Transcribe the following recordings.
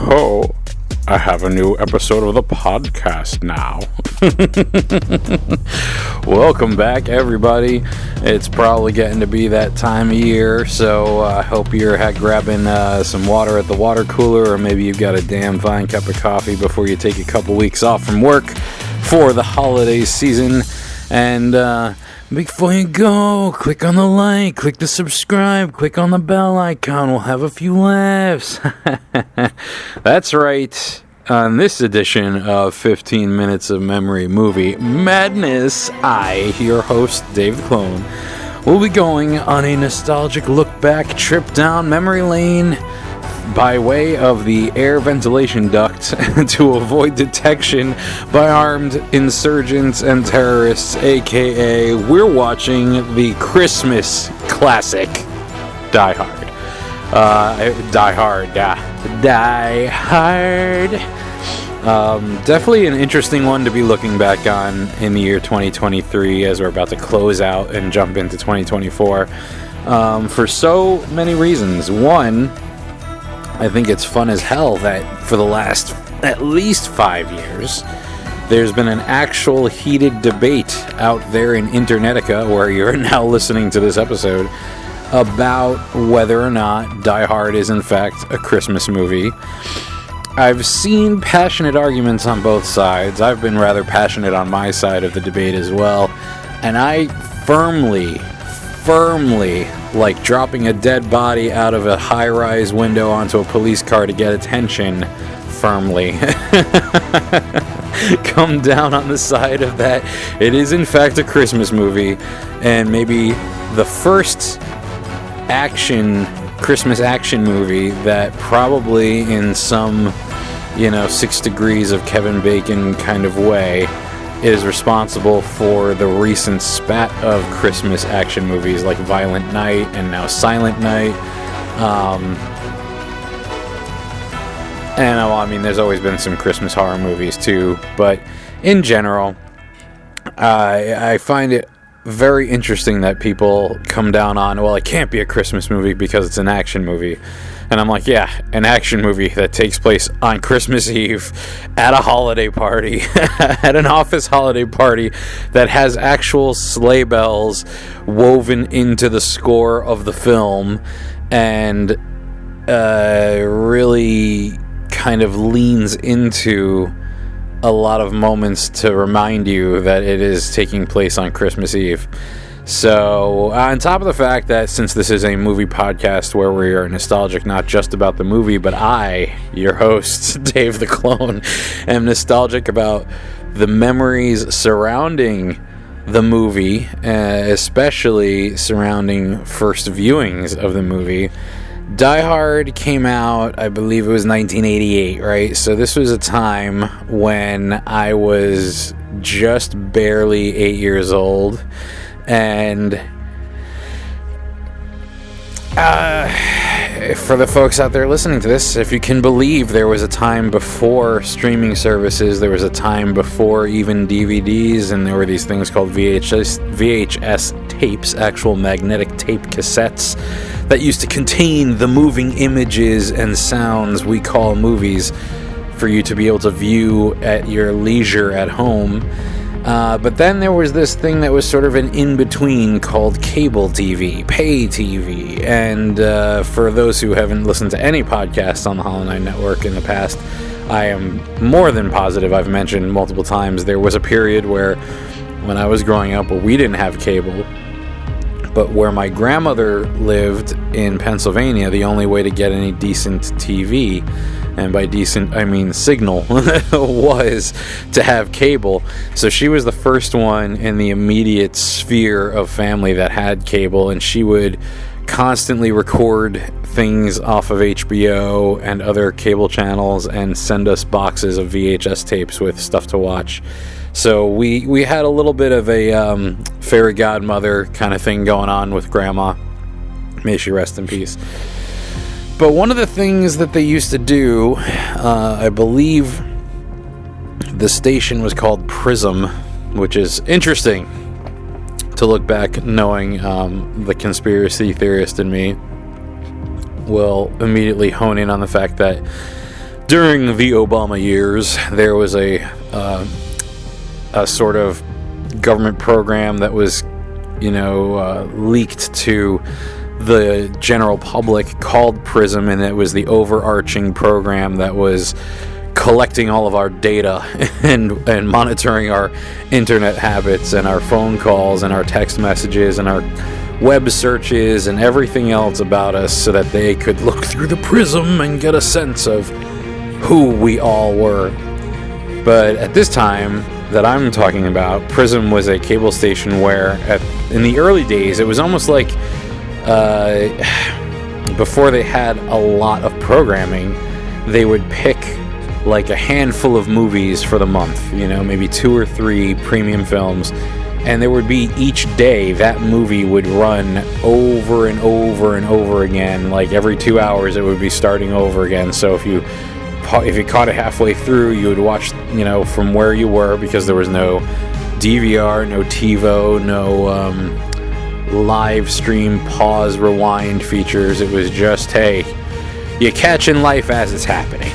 ho, I have a new episode of the podcast now. Welcome back, everybody. It's probably getting to be that time of year, so I hope you're grabbing some water at the water cooler, or maybe you've got a damn fine cup of coffee before you take a couple weeks off from work for the holiday season. And before you go, click on the like, click the subscribe, click on the bell icon. We'll have a few laughs. That's right. On this edition of 15 Minutes of Memory Movie Madness, I, your host, Dave the Klone, will be going on a nostalgic look-back trip down memory lane by way of the air ventilation duct to avoid detection by armed insurgents and terrorists, aka we're watching the Christmas classic, Die Hard. Die Hard. Definitely an interesting one to be looking back on in the year 2023 as we're about to close out and jump into 2024 for so many reasons. One, I think it's fun as hell that for the last at least 5 years, there's been an actual heated debate out there in Internetica, where you're now listening to this episode, about whether or not Die Hard is in fact a Christmas movie. I've seen passionate arguments on both sides. I've been rather passionate on my side of the debate as well, and I firmly, like dropping a dead body out of a high-rise window onto a police car to get attention, firmly come down on the side of that. It is in fact a Christmas movie, and maybe the first Christmas action movie that probably in some, 6 degrees of Kevin Bacon kind of way is responsible for the recent spat of Christmas action movies like Violent Night and now Silent Night. And there's always been some Christmas horror movies too, but in general, I find it very interesting that people come down on, well, it can't be a Christmas movie because it's an action movie. And I'm like, yeah, an action movie that takes place on Christmas Eve at a holiday party, at an office holiday party that has actual sleigh bells woven into the score of the film, and really kind of leans into a lot of moments to remind you that it is taking place on Christmas Eve. So, on top of the fact that since this is a movie podcast where we are nostalgic not just about the movie, but I, your host, Dave the Klone, am nostalgic about the memories surrounding the movie, especially surrounding first viewings of the movie. Die Hard came out, I believe it was 1988, right? So this was a time when I was just barely 8 years old. And for the folks out there listening to this, if you can believe, there was a time before streaming services, there was a time before even DVDs, and there were these things called VHS tapes, actual magnetic tape cassettes, that used to contain the moving images and sounds we call movies for you to be able to view at your leisure at home. But then there was this thing that was sort of an in-between called cable TV, pay TV. And for those who haven't listened to any podcasts on the Hollow9ine Network in the past, I am more than positive I've mentioned multiple times there was a period where, when I was growing up, we didn't have cable. But where my grandmother lived in Pennsylvania, the only way to get any decent TV, and by decent I mean signal, was to have cable. So she was the first one in the immediate sphere of family that had cable, and she would constantly record things off of HBO and other cable channels and send us boxes of VHS tapes with stuff to watch. So we had a little bit of a fairy godmother kind of thing going on with Grandma. May she rest in peace. But one of the things that they used to do, I believe the station was called Prism, which is interesting to look back knowing the conspiracy theorist in me will immediately hone in on the fact that During the Obama years, there was a sort of government program that was, leaked to the general public called PRISM, and it was the overarching program that was collecting all of our data and monitoring our internet habits and our phone calls and our text messages and our web searches and everything else about us, so that they could look through the prism and get a sense of who we all were. But at this time that I'm talking about, PRISM was a cable station where in the early days, it was almost like before they had a lot of programming, they would pick like a handful of movies for the month, maybe 2 or 3 premium films, and there would be each day that movie would run over and over and over again. Like every 2 hours it would be starting over again. So if you caught it halfway through, you would watch from where you were, because there was no DVR, no TiVo, no live stream pause rewind features. It was just, hey, you're catching life as it's happening.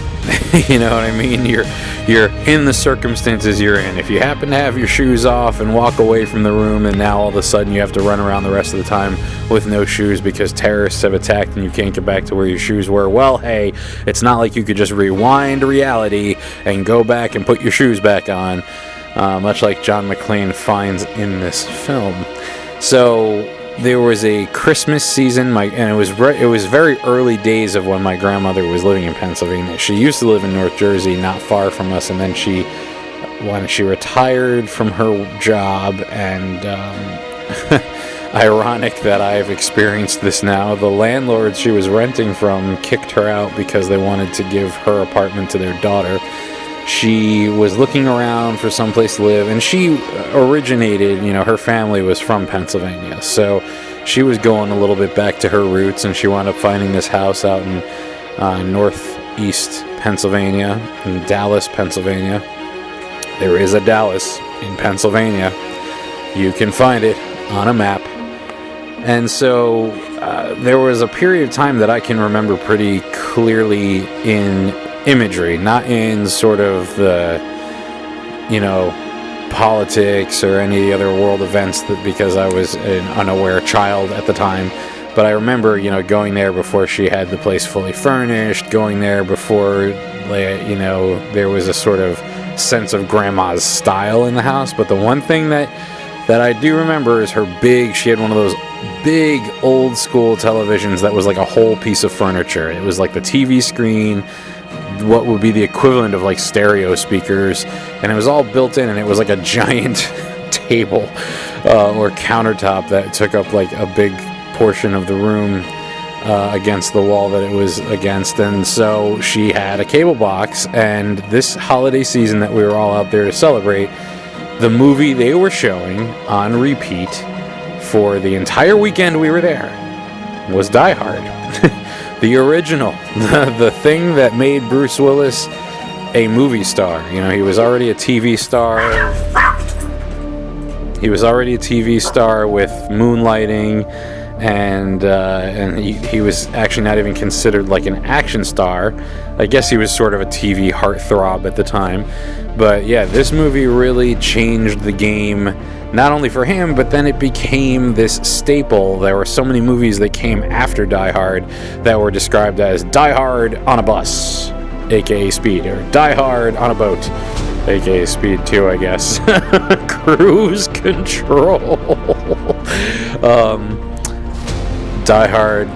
You know what I mean? You're in the circumstances you're in. If you happen to have your shoes off and walk away from the room, and now all of a sudden you have to run around the rest of the time with no shoes because terrorists have attacked and you can't get back to where your shoes were, well, hey, it's not like you could just rewind reality and go back and put your shoes back on, much like John McClane finds in this film. So there was a Christmas season, and it was very early days of when my grandmother was living in Pennsylvania. She used to live in North Jersey, not far from us, and then when she retired from her job, and ironic that I've experienced this now, the landlord she was renting from kicked her out because they wanted to give her apartment to their daughter. She was looking around for some place to live, and she originated, her family was from Pennsylvania, so she was going a little bit back to her roots, and she wound up finding this house out in northeast Pennsylvania, in Dallas, Pennsylvania. There is a Dallas in Pennsylvania. You can find it on a map. And so there was a period of time that I can remember pretty clearly in imagery, not in sort of the, politics or any other world events, because I was an unaware child at the time. But I remember, going there before she had the place fully furnished, going there before, there was a sort of sense of grandma's style in the house. But the one thing that I do remember is she had one of those big old school televisions that was like a whole piece of furniture. It was like the TV screen, what would be the equivalent of like stereo speakers, and it was all built in, and it was like a giant table or countertop that took up like a big portion of the room against the wall that it was against. And so she had a cable box, and this holiday season that we were all out there to celebrate, the movie they were showing on repeat for the entire weekend we were there was Die Hard. The original, the thing that made Bruce Willis a movie star. He was already a TV star. He was already a TV star with Moonlighting, and he was actually not even considered like an action star. I guess he was sort of a TV heartthrob at the time. But yeah, this movie really changed the game, not only for him, but then it became this staple. There were so many movies that came after Die Hard that were described as Die Hard on a bus, aka Speed, or Die Hard on a boat, aka Speed 2, I guess. Cruise Control. Die Hard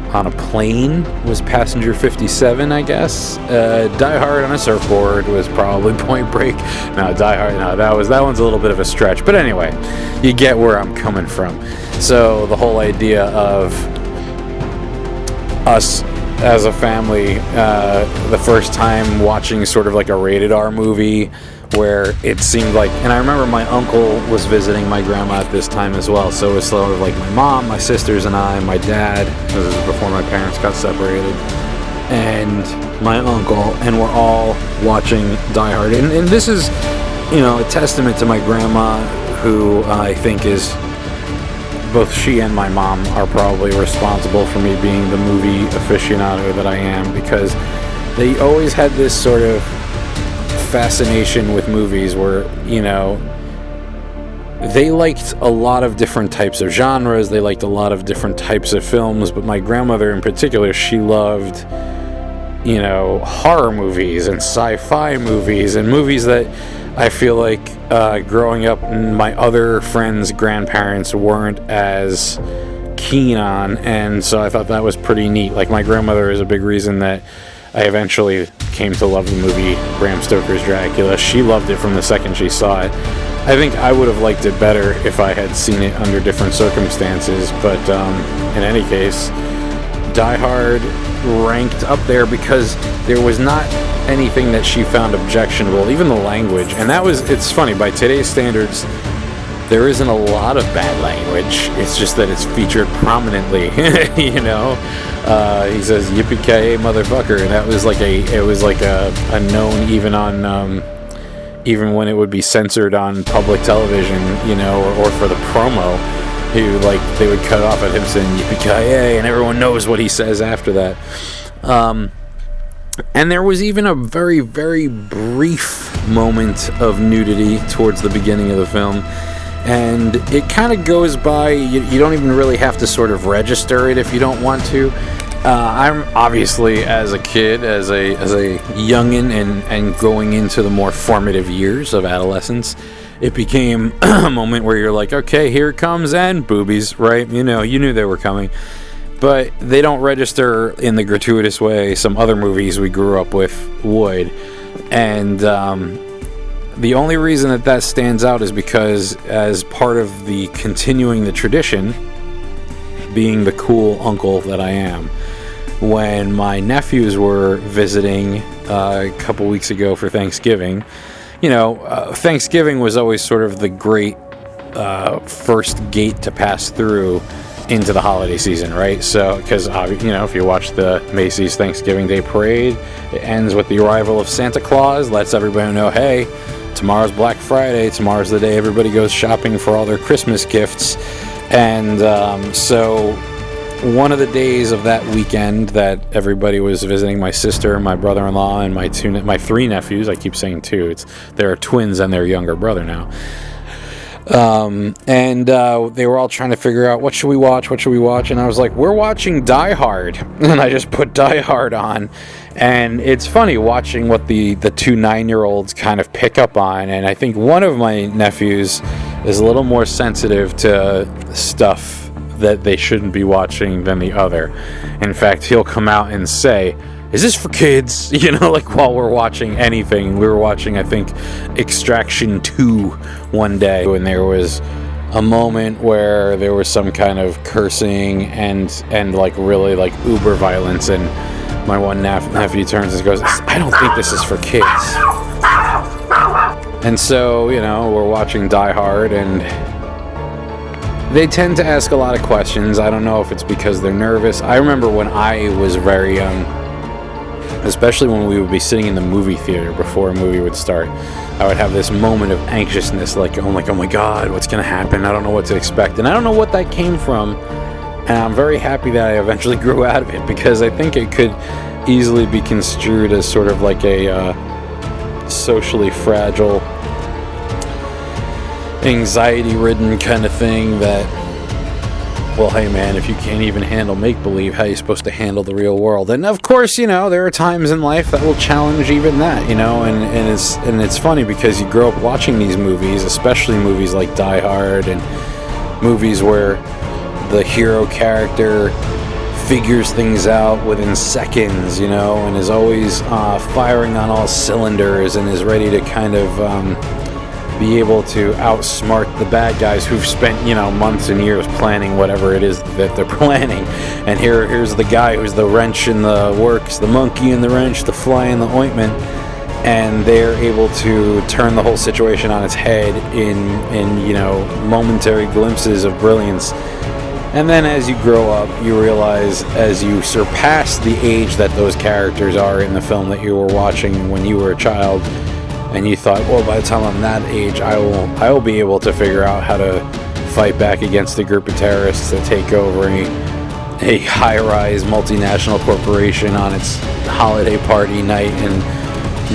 on a plane was Passenger 57, I guess. Die Hard on a surfboard was probably Point Break. No, Die Hard, no, that one's a little bit of a stretch. But anyway, you get where I'm coming from. So the whole idea of us as a family, the first time watching sort of like a rated R movie, where it seemed like, and I remember my uncle was visiting my grandma at this time as well, so it was sort of like my mom, my sisters, and I, my dad, this was before my parents got separated, and my uncle, and we're all watching Die Hard. And this is, a testament to my grandma, who I think is, both she and my mom are probably responsible for me being the movie aficionado that I am, because they always had this sort of fascination with movies where, you know, they liked a lot of different types of genres, they liked a lot of different types of films, but my grandmother in particular, she loved, you know, horror movies and sci-fi movies and movies that I feel like growing up, my other friends' grandparents weren't as keen on, and so I thought that was pretty neat. Like, my grandmother is a big reason that I eventually came to love the movie Bram Stoker's Dracula. She loved it from the second she saw it. I think I would have liked it better if I had seen it under different circumstances, but in any case, Die Hard ranked up there because there was not anything that she found objectionable, even the language. And that was, it's funny, by today's standards, there isn't a lot of bad language. It's just that it's featured prominently, you know. He says "yippee-ki-yay, motherfucker," and that was like a known even on even when it would be censored on public television, you know, or for the promo. Who, like, they would cut off at him saying "yippee-ki-yay," and everyone knows what he says after that. And there was even a very, very brief moment of nudity towards the beginning of the film. And it kind of goes by, you don't even really have to sort of register it if you don't want to. I'm obviously, as a kid, as a youngin' and going into the more formative years of adolescence, it became a moment where you're like, okay, here it comes, and boobies, right? You know, you knew they were coming. But they don't register in the gratuitous way some other movies we grew up with would. And the only reason that stands out is because, as part of the continuing the tradition, being the cool uncle that I am, when my nephews were visiting a couple weeks ago for Thanksgiving, you know, Thanksgiving was always sort of the great first gate to pass through into the holiday season, right? So, because, you know, if you watch the Macy's Thanksgiving Day Parade, it ends with the arrival of Santa Claus, lets everybody know, hey, tomorrow's Black Friday, tomorrow's the day everybody goes shopping for all their Christmas gifts. And so one of the days of that weekend that everybody was visiting my sister, my brother-in-law, and my three nephews, I keep saying two, there are twins and their younger brother now. And they were all trying to figure out, what should we watch, and I was like, we're watching Die Hard, and I just put Die Hard on, and it's funny watching what the two 9-year-olds kind of pick up on, and I think one of my nephews is a little more sensitive to stuff that they shouldn't be watching than the other. In fact, he'll come out and say, is this for kids? You know, like, while we're watching anything. We were watching, I think, Extraction 2 one day, and there was a moment where there was some kind of cursing and like really like uber violence, and my one nephew turns and goes, I don't think this is for kids. And so, you know, we're watching Die Hard, and they tend to ask a lot of questions. I don't know if it's because they're nervous. I remember when I was very young, especially when we would be sitting in the movie theater before a movie would start, I would have this moment of anxiousness, like, oh my God, what's going to happen? I don't know what to expect. And I don't know what that came from, and I'm very happy that I eventually grew out of it, because I think it could easily be construed as sort of like a socially fragile, anxiety-ridden kind of thing that, well, hey man, if you can't even handle make-believe, how are you supposed to handle the real world? And of course, you know, there are times in life that will challenge even that, you know, and it's funny because you grow up watching these movies, especially movies like Die Hard, and movies where the hero character figures things out within seconds, you know, and is always firing on all cylinders and is ready to kind of be able to outsmart the bad guys who've spent, you know, months and years planning whatever it is that they're planning. And here's the guy who's the wrench in the works, the monkey in the wrench, the fly in the ointment, and they're able to turn the whole situation on its head in you know, momentary glimpses of brilliance. And then as you grow up, you realize, as you surpass the age that those characters are in the film that you were watching when you were a child, and you thought, well, by the time I'm that age, I will be able to figure out how to fight back against a group of terrorists that take over any a high-rise multinational corporation on its holiday party night and,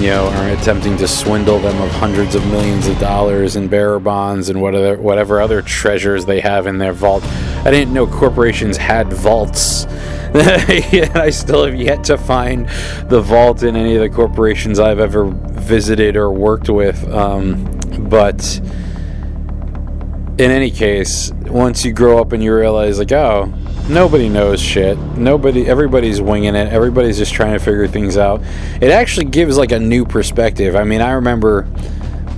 are attempting to swindle them of hundreds of millions of dollars in bearer bonds and whatever other treasures they have in their vault. I didn't know corporations had vaults. I still have yet to find the vault in any of the corporations I've ever visited or worked with. But in any case, once you grow up and you realize, like, oh, nobody knows shit. Everybody's winging it. Everybody's just trying to figure things out. It actually gives, like, a new perspective. I mean, I remember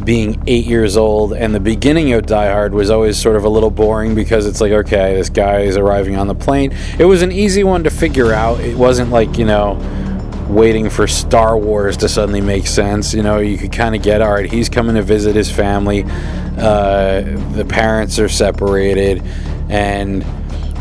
being 8 years old, and the beginning of Die Hard was always sort of a little boring because it's like, okay, this guy is arriving on the plane. It was an easy one to figure out. It wasn't like, waiting for Star Wars to suddenly make sense. You could kind of get, all right, he's coming to visit his family. The parents are separated, and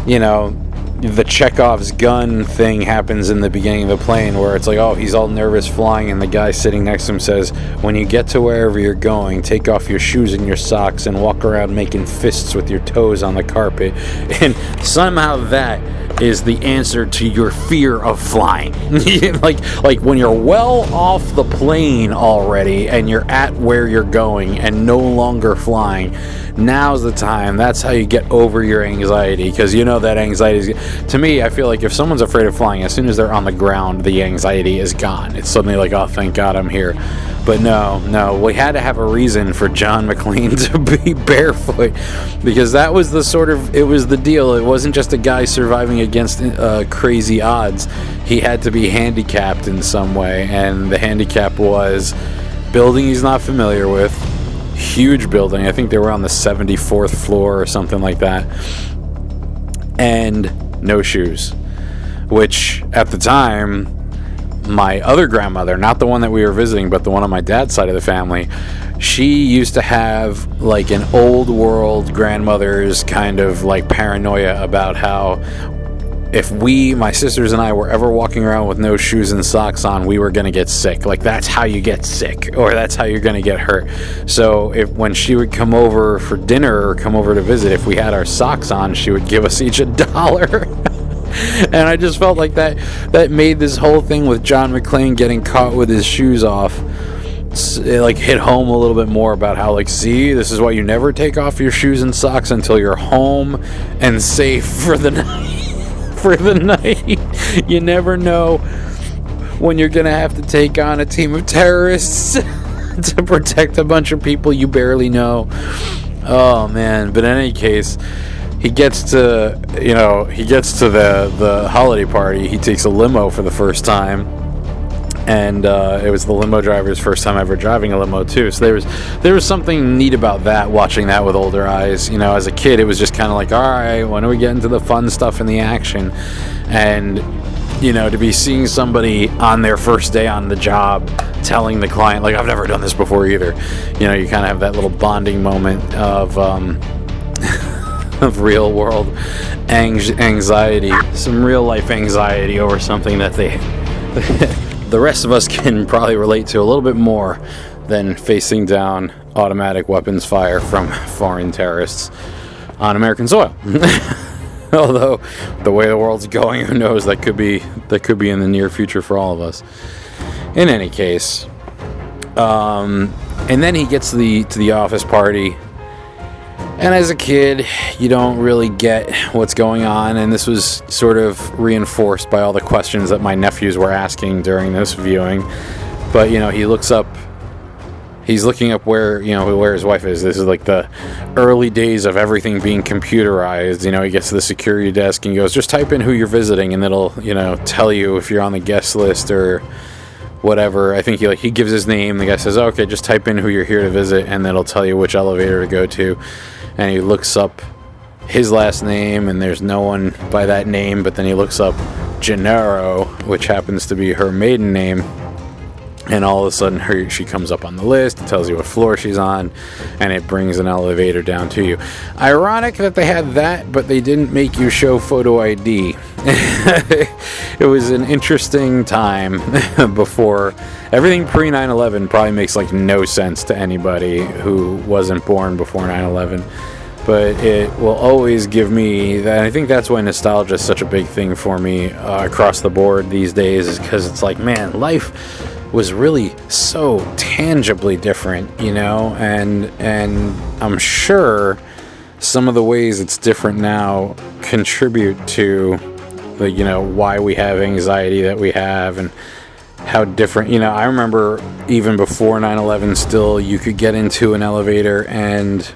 the Chekhov's gun thing happens in the beginning of the plane where it's like, oh, he's all nervous flying, and the guy sitting next to him says, when you get to wherever you're going, take off your shoes and your socks and walk around making fists with your toes on the carpet. And somehow that is the answer to your fear of flying. like when you're well off the plane already and you're at where you're going and no longer flying, now's the time. That's how you get over your anxiety, because that anxiety is, to me, I feel like if someone's afraid of flying, as soon as they're on the ground, the anxiety is gone. It's suddenly like, oh, thank God I'm here. But no, we had to have a reason for John McClane to be barefoot, because that was it was the deal. It wasn't just a guy surviving against crazy odds. He had to be handicapped in some way, and the handicap was building he's not familiar with, huge building. I think they were on the 74th floor or something like that, and no shoes, which at the time, my other grandmother, not the one that we were visiting, but the one on my dad's side of the family, she used to have like an old world grandmother's kind of like paranoia about how if my sisters and I were ever walking around with no shoes and socks on, we were going to get sick. Like, that's how you get sick, or that's how you're going to get hurt. So when she would come over for dinner or come over to visit, if we had our socks on, she would give us each $1. And I just felt like that made this whole thing with John McClane getting caught with his shoes off, it like hit home a little bit more about how, like, see, this is why you never take off your shoes and socks until you're home and safe for the night. For the night. You never know when you're gonna have to take on a team of terrorists to protect a bunch of people you barely know. Oh man. But in any case, he gets to the holiday party. He takes a limo for the first time, and it was the limo driver's first time ever driving a limo too. So there was something neat about that, watching that with older eyes. As a kid, it was just kind of like, all right, when do we get into the fun stuff and the action? And to be seeing somebody on their first day on the job telling the client, like, I've never done this before either. You kind of have that little bonding moment of of real world anxiety, some real life anxiety over something that the rest of us can probably relate to a little bit more than facing down automatic weapons fire from foreign terrorists on American soil. Although the way the world's going, who knows, that could be in the near future for all of us. In any case, and then he gets to the office party. And as a kid, you don't really get what's going on, and this was sort of reinforced by all the questions that my nephews were asking during this viewing. But, he's looking up where his wife is. This is like the early days of everything being computerized. He gets to the security desk and goes, just type in who you're visiting, and it'll, tell you if you're on the guest list or whatever. I think he gives his name. The guy says, oh, okay, just type in who you're here to visit, and it'll tell you which elevator to go to. And he looks up his last name, and there's no one by that name, but then he looks up Gennaro, which happens to be her maiden name, and all of a sudden she comes up on the list. It tells you what floor she's on, and it brings an elevator down to you. Ironic that they had that, but they didn't make you show photo ID. It was an interesting time before everything pre 9/11 probably makes like no sense to anybody who wasn't born before 9/11. but it will always give me that. I think that's why nostalgia is such a big thing for me across the board these days, is because it's like, man, life was really so tangibly different, you know, and I'm sure some of the ways it's different now contribute to the, you know, why we have anxiety that we have, and how different, you know. I remember even before 9/11 still, you could get into an elevator and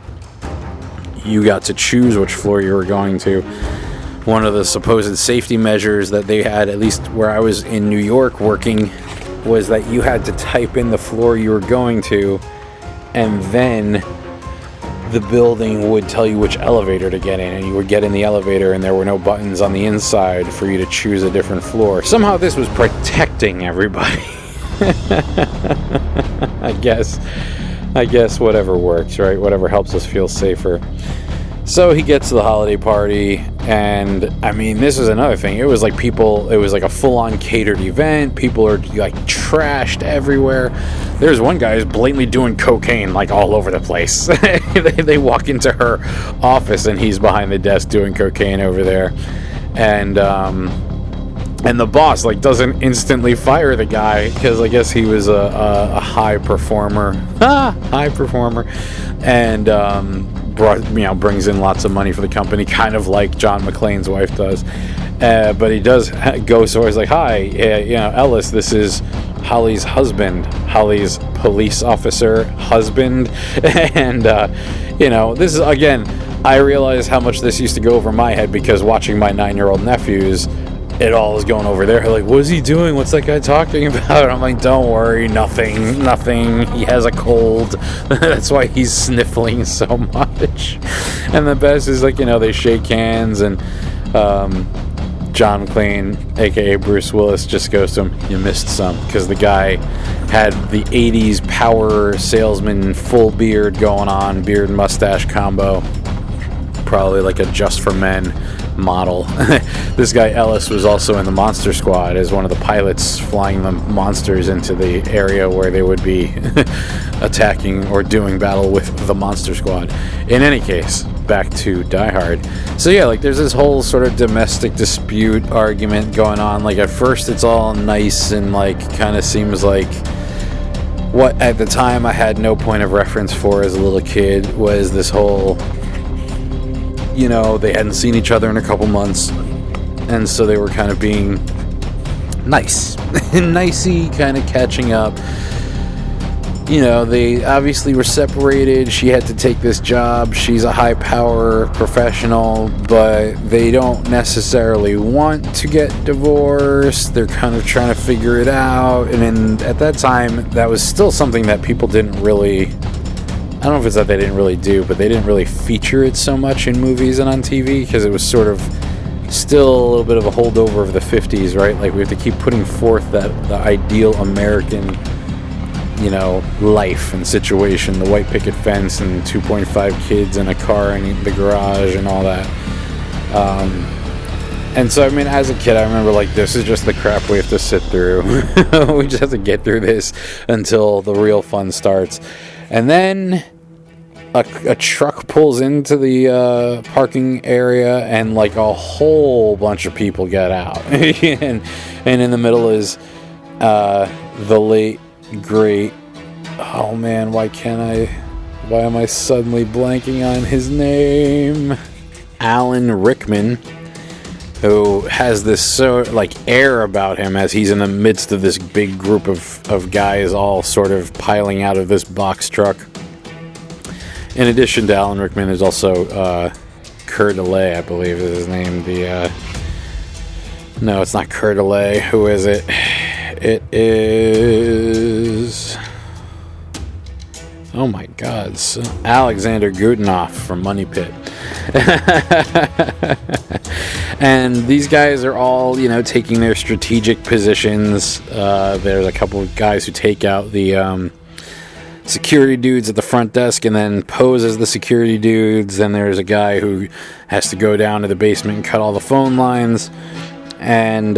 you got to choose which floor you were going to. One of the supposed safety measures that they had, at least where I was in New York working, was that you had to type in the floor you were going to, and then the building would tell you which elevator to get in, and you would get in the elevator and there were no buttons on the inside for you to choose a different floor. Somehow this was protecting everybody. I guess whatever works, right? Whatever helps us feel safer. So he gets to the holiday party, and I mean, this is another thing. It was like a full-on catered event. People are like trashed everywhere. There's one guy who's blatantly doing cocaine like all over the place. They walk into her office and he's behind the desk doing cocaine over there. And the boss like doesn't instantly fire the guy because I guess he was a high performer. High performer. And brings in lots of money for the company, kind of like John McClane's wife does. But he does go so he's like, hi, Ellis, this is Holly's husband, Holly's police officer husband. And this is, again, I realize how much this used to go over my head because watching my 9-year-old nephews, it all is going over there. Like, what is he doing? What's that guy talking about? I'm like, don't worry, nothing. He has a cold. That's why he's sniffling so much. And the best is, like, they shake hands, and John McClane, aka Bruce Willis, just goes to him, you missed some, because the guy had the 80s power salesman full beard going on, beard and mustache combo. Probably like a Just for Men model. This guy Ellis was also in the Monster Squad as one of the pilots flying the monsters into the area where they would be attacking or doing battle with the Monster Squad. In any case, back to Die Hard. So yeah, like there's this whole sort of domestic dispute argument going on. Like at first it's all nice and like kind of seems like what at the time I had no point of reference for as a little kid was this whole, they hadn't seen each other in a couple months, and so they were kind of being nice, nicey, kind of catching up. They obviously were separated. She had to take this job. She's a high-power professional, but they don't necessarily want to get divorced. They're kind of trying to figure it out, and then at that time, that was still something that people didn't really... I don't know if it's that they didn't really do, but they didn't really feature it so much in movies and on TV because it was sort of still a little bit of a holdover of the 50s, right? Like we have to keep putting forth the ideal American, life and situation, the white picket fence and 2.5 kids in a car in the garage and all that. And so, I mean, as a kid, I remember like, this is just the crap we have to sit through. We just have to get through this until the real fun starts. And then a truck pulls into the parking area, and like a whole bunch of people get out. and in the middle is the late, great... Oh man, why am I suddenly blanking on his name? Alan Rickman, who has this sort like air about him as he's in the midst of this big group of guys all sort of piling out of this box truck. In addition to Alan Rickman, there's also Coeur d'Alene, I believe is his name. No, it's not Coeur d'Alene. Who is it? It is... Oh my God, Alexander Goodenough from Money Pit. And these guys are all, taking their strategic positions. There's a couple of guys who take out the security dudes at the front desk and then pose as the security dudes. Then there's a guy who has to go down to the basement and cut all the phone lines. And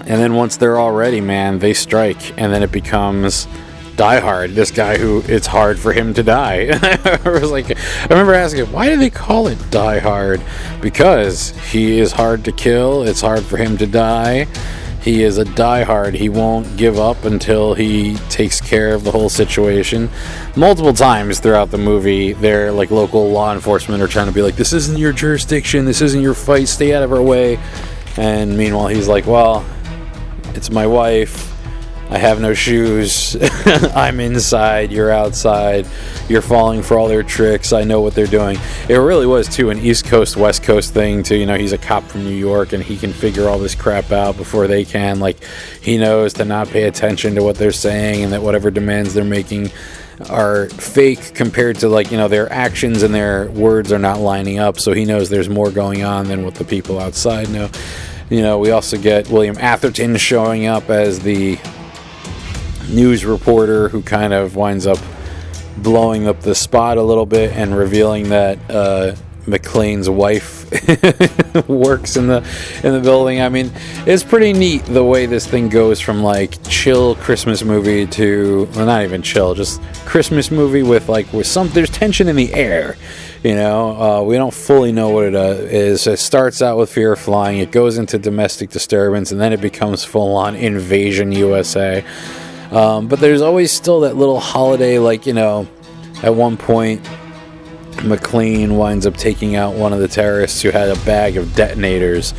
then once they're all ready, man, they strike. And then it becomes Die Hard, this guy who it's hard for him to die. I remember asking, why do they call it Die Hard? Because he is hard to kill, it's hard for him to die. He is a diehard. He won't give up until he takes care of the whole situation. Multiple times throughout the movie, their like local law enforcement are trying to be like, this isn't your jurisdiction, this isn't your fight, stay out of our way. And meanwhile, he's like, well, it's my wife. I have no shoes. I'm inside. You're outside. You're falling for all their tricks. I know what they're doing. It really was, too, an East Coast, West Coast thing, too. You know, he's a cop from New York, and he can figure all this crap out before they can. Like, he knows to not pay attention to what they're saying and that whatever demands they're making are fake compared to, like, you know, their actions and their words are not lining up. So he knows there's more going on than what the people outside know. You know, we also get William Atherton showing up as the news reporter who kind of winds up blowing up the spot a little bit and revealing that McClane's wife works in the building. I mean, it's pretty neat the way this thing goes from like chill Christmas movie to, well, not even chill, just Christmas movie with there's tension in the air. You know, we don't fully know what it is. It starts out with Fear of Flying, it goes into domestic disturbance, and then it becomes full-on Invasion USA. But there's always still that little holiday, like, you know, at one point, McClane winds up taking out one of the terrorists who had a bag of detonators,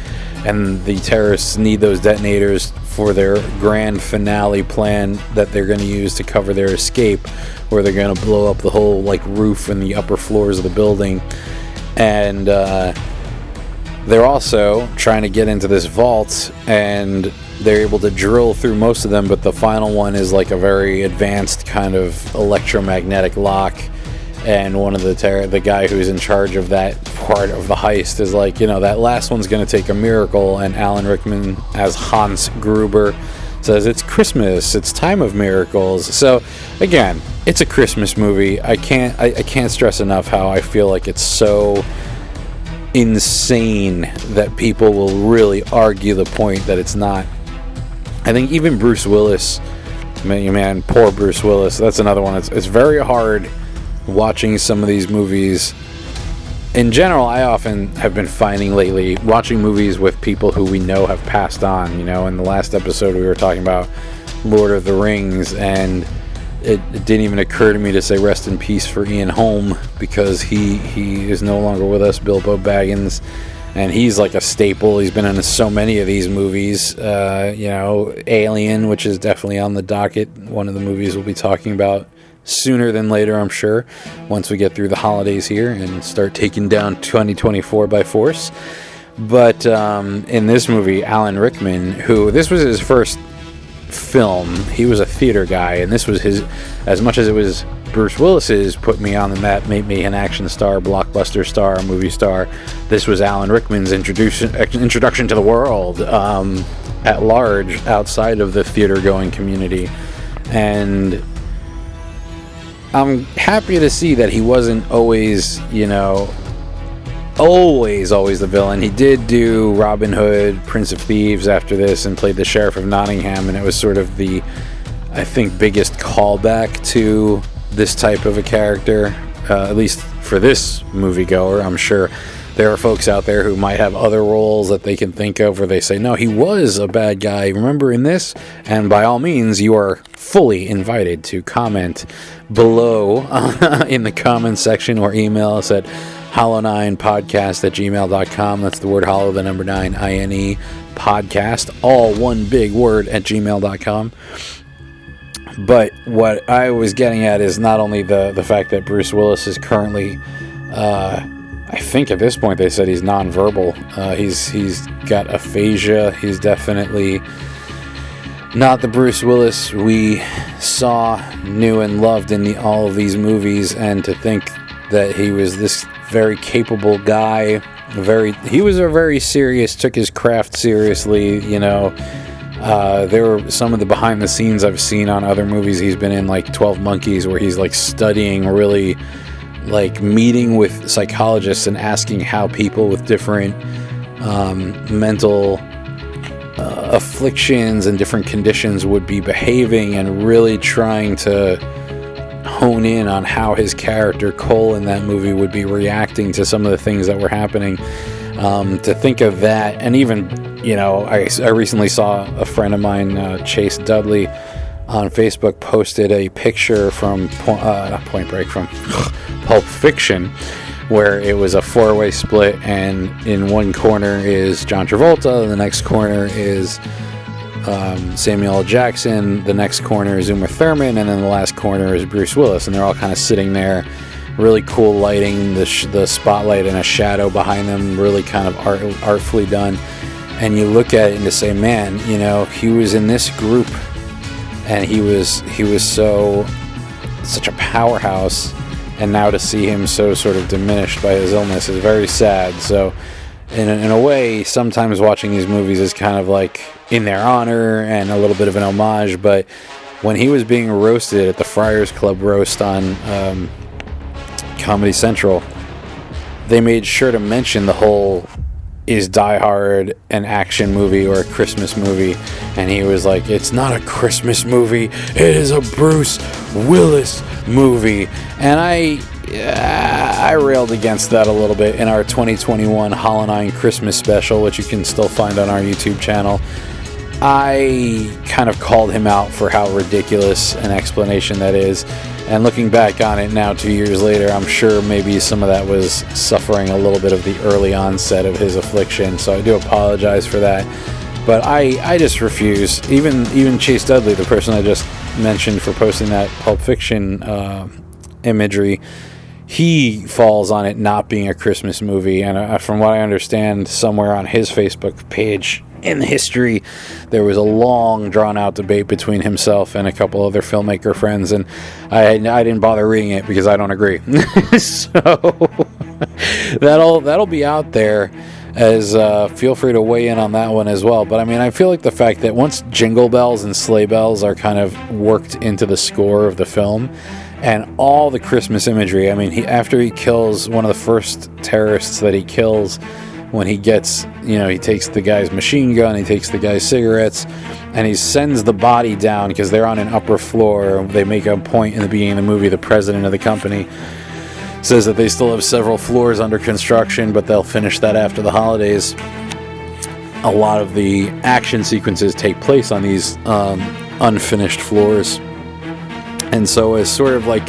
and the terrorists need those detonators for their grand finale plan that they're going to use to cover their escape, where they're going to blow up the whole, like, roof and the upper floors of the building. And they're also trying to get into this vault, and they're able to drill through most of them, but the final one is like a very advanced kind of electromagnetic lock. And one of the guy who's in charge of that part of the heist is like, you know, that last one's going to take a miracle. And Alan Rickman as Hans Gruber says, it's Christmas, it's time of miracles. So again, it's a Christmas movie. I can't stress enough how I feel like it's so insane that people will really argue the point that it's not. I think even Bruce Willis, man, poor Bruce Willis, that's another one. It's very hard watching some of these movies. In general, I often have been finding lately, watching movies with people who we know have passed on. You know, in the last episode we were talking about Lord of the Rings, and it didn't even occur to me to say rest in peace for Ian Holm, because he is no longer with us, Bilbo Baggins. And he's like a staple. He's been in so many of these movies. You know, Alien, which is definitely on the docket. One of the movies we'll be talking about sooner than later, I'm sure, once we get through the holidays here and start taking down 2024 by force. But in this movie, Alan Rickman, who this was his first film, he was a theater guy, and this was his, as much as it was Bruce Willis's put me on the map, made me an action star, blockbuster star, movie star, this was Alan Rickman's introduction to the world at large, outside of the theater going community. And I'm happy to see that he wasn't always, you know, always the villain. He did do Robin Hood, Prince of Thieves after this, and played the Sheriff of Nottingham, and it was sort of the, I think, biggest callback to this type of a character, at least for this moviegoer. I'm sure there are folks out there who might have other roles that they can think of where they say, no, he was a bad guy, remember, in this? And by all means, you are fully invited to comment below in the comments section, or email us at hollow9podcast@gmail.com. That's the word hollow, the number 9, INE, podcast, all one big word, at gmail.com. But what I was getting at is not only the fact that Bruce Willis is currently, I think at this point they said he's nonverbal. He's got aphasia. He's definitely not the Bruce Willis we saw, knew, and loved in all of these movies. And to think that he was this very capable guy, he was a very serious, took his craft seriously, you know. There were some of the behind the scenes I've seen on other movies he's been in, like 12 Monkeys, where he's like studying, really like meeting with psychologists and asking how people with different mental afflictions and different conditions would be behaving, and really trying to hone in on how his character Cole in that movie would be reacting to some of the things that were happening. To think of that, and even, I recently saw a friend of mine, Chase Dudley, on Facebook, posted a picture from not Point Break, from Pulp Fiction, where it was a 4-way split, and in one corner is John Travolta, the next corner is Samuel L. Jackson, the next corner is Uma Thurman, and then the last corner is Bruce Willis, and they're all kind of sitting there. Really cool lighting, the spotlight and a shadow behind them, really kind of artfully done. And you look at it and to say, man, he was in this group, and he was such a powerhouse, and now to see him so sort of diminished by his illness is very sad. So in a way, sometimes watching these movies is kind of like in their honor and a little bit of an homage. But when he was being roasted at the Friars Club roast on Comedy Central, they made sure to mention the whole, is Die Hard an action movie or a Christmas movie? And he was like, it's not a Christmas movie, it is a Bruce Willis movie. And I railed against that a little bit in our 2021 Hollow9ine Christmas special, which you can still find on our YouTube channel. I kind of called him out for how ridiculous an explanation that is. And looking back on it now, 2 years later, I'm sure maybe some of that was suffering a little bit of the early onset of his affliction. So I do apologize for that. But I just refuse. Even Chase Dudley, the person I just mentioned for posting that Pulp Fiction imagery, he falls on it not being a Christmas movie. And from what I understand, somewhere on his Facebook page in history, there was a long, drawn-out debate between himself and a couple other filmmaker friends, and I didn't bother reading it because I don't agree. So that'll be out there, as feel free to weigh in on that one as well. But I mean, I feel like the fact that once jingle bells and sleigh bells are kind of worked into the score of the film, and all the Christmas imagery, I mean, after he kills one of the first terrorists that he kills, when he gets, he takes the guy's machine gun, he takes the guy's cigarettes, and he sends the body down because they're on an upper floor. They make a point in the beginning of the movie, the president of the company says that they still have several floors under construction, but they'll finish that after the holidays. A lot of the action sequences take place on these unfinished floors. And so as sort of like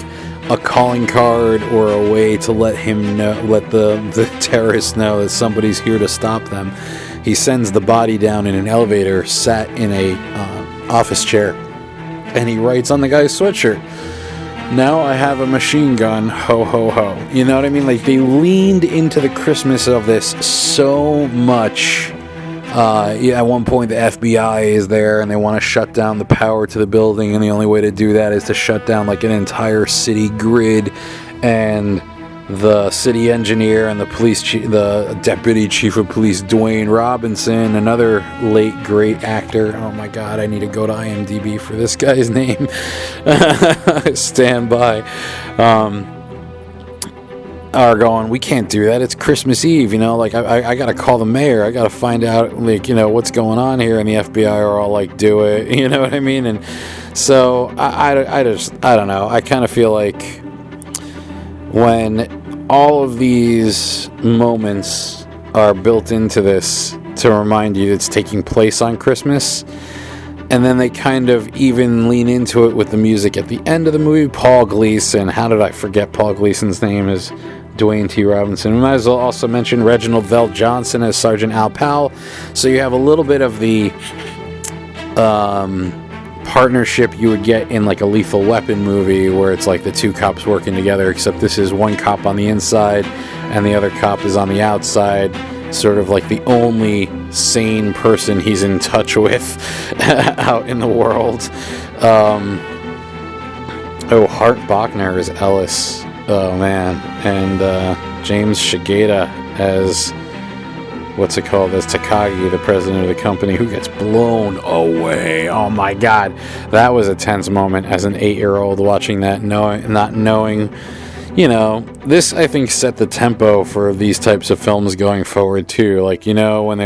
a calling card or a way to let the terrorists know that somebody's here to stop them, he sends the body down in an elevator, sat in a office chair, and he writes on the guy's sweatshirt, "Now I have a machine gun, ho ho ho." You know what I mean? Like, they leaned into the Christmas of this so much. At one point the FBI is there and they want to shut down the power to the building, and the only way to do that is to shut down like an entire city grid, and the city engineer and the deputy chief of police, Dwayne Robinson, another late great actor, oh my god, I need to go to IMDb for this guy's name, stand by, are going, we can't do that, it's Christmas Eve, like I gotta call the mayor, I gotta find out what's going on here, and the FBI are all like, do it, you know what I mean? And so I don't know, I kind of feel like when all of these moments are built into this to remind you it's taking place on Christmas, and then they kind of even lean into it with the music at the end of the movie. Paul Gleason, how did I forget Paul Gleason's name, is Dwayne T. Robinson. We might as well also mention Reginald Vell Johnson as Sergeant Al Powell. So you have a little bit of the partnership you would get in like a Lethal Weapon movie, where it's like the two cops working together, except this is one cop on the inside and the other cop is on the outside, sort of like the only sane person he's in touch with out in the world. Hart Bachner is Ellis. Oh man. And James Shigeta as as Takagi, the president of the company, who gets blown away. Oh my god, that was a tense moment as an 8-year-old watching that, not knowing. This I think set the tempo for these types of films going forward too. Like, when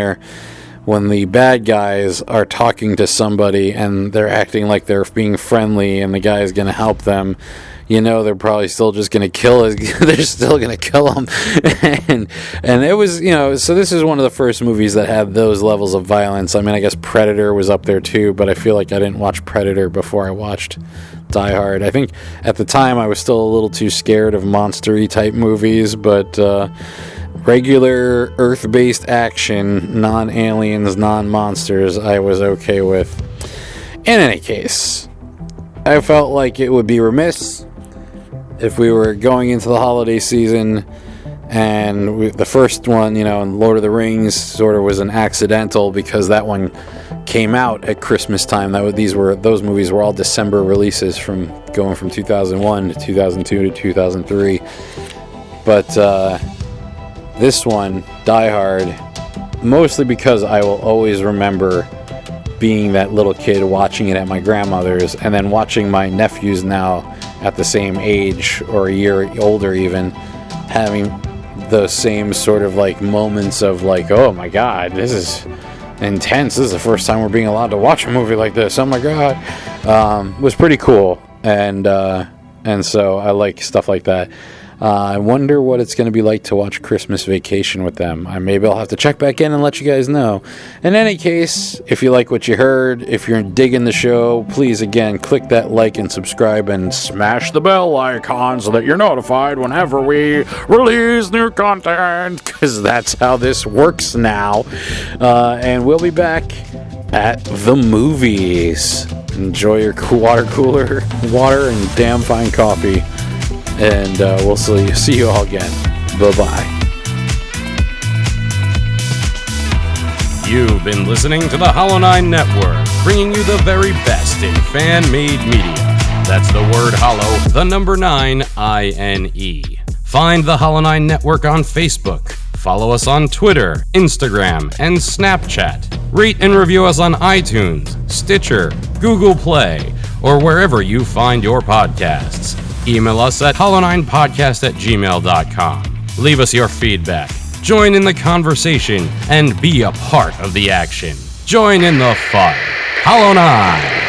when the bad guys are talking to somebody and they're acting like they're being friendly and the guy is going to help them, they're probably still just going to kill us. They're still going to kill him. and it was, so this is one of the first movies that had those levels of violence. I mean, I guess Predator was up there too, but I feel like I didn't watch Predator before I watched Die Hard. I think at the time I was still a little too scared of monster-y type movies, but regular Earth-based action, non-aliens, non-monsters, I was okay with. In any case, I felt like it would be remiss if we were going into the holiday season and the first one, Lord of the Rings sort of was an accidental because that one came out at Christmas time. Those movies were all December releases going from 2001 to 2002 to 2003. But this one, Die Hard, mostly because I will always remember being that little kid watching it at my grandmother's and then watching my nephews now at the same age or a year older even having the same sort of like moments of like, oh my god, this is intense, this is the first time we're being allowed to watch a movie like this, oh my god. Was pretty cool, and so I like stuff like that. I wonder what it's going to be like to watch Christmas Vacation with them. Maybe I'll have to check back in and let you guys know. In any case, if you like what you heard, if you're digging the show, please, again, click that like and subscribe and smash the bell icon so that you're notified whenever we release new content, because that's how this works now. And we'll be back at the movies. Enjoy your water cooler, water, and damn fine coffee. And we'll see you all again. Bye-bye. You've been listening to the Hollow9ine Network, bringing you the very best in fan-made media. That's the word hollow, the number 9, I-N-E. Find the Hollow9ine Network on Facebook. Follow us on Twitter, Instagram, and Snapchat. Rate and review us on iTunes, Stitcher, Google Play, or wherever you find your podcasts. Email us at hollow9podcast@gmail.com. Leave us your feedback. Join in the conversation and be a part of the action. Join in the fun. Hollow9ine.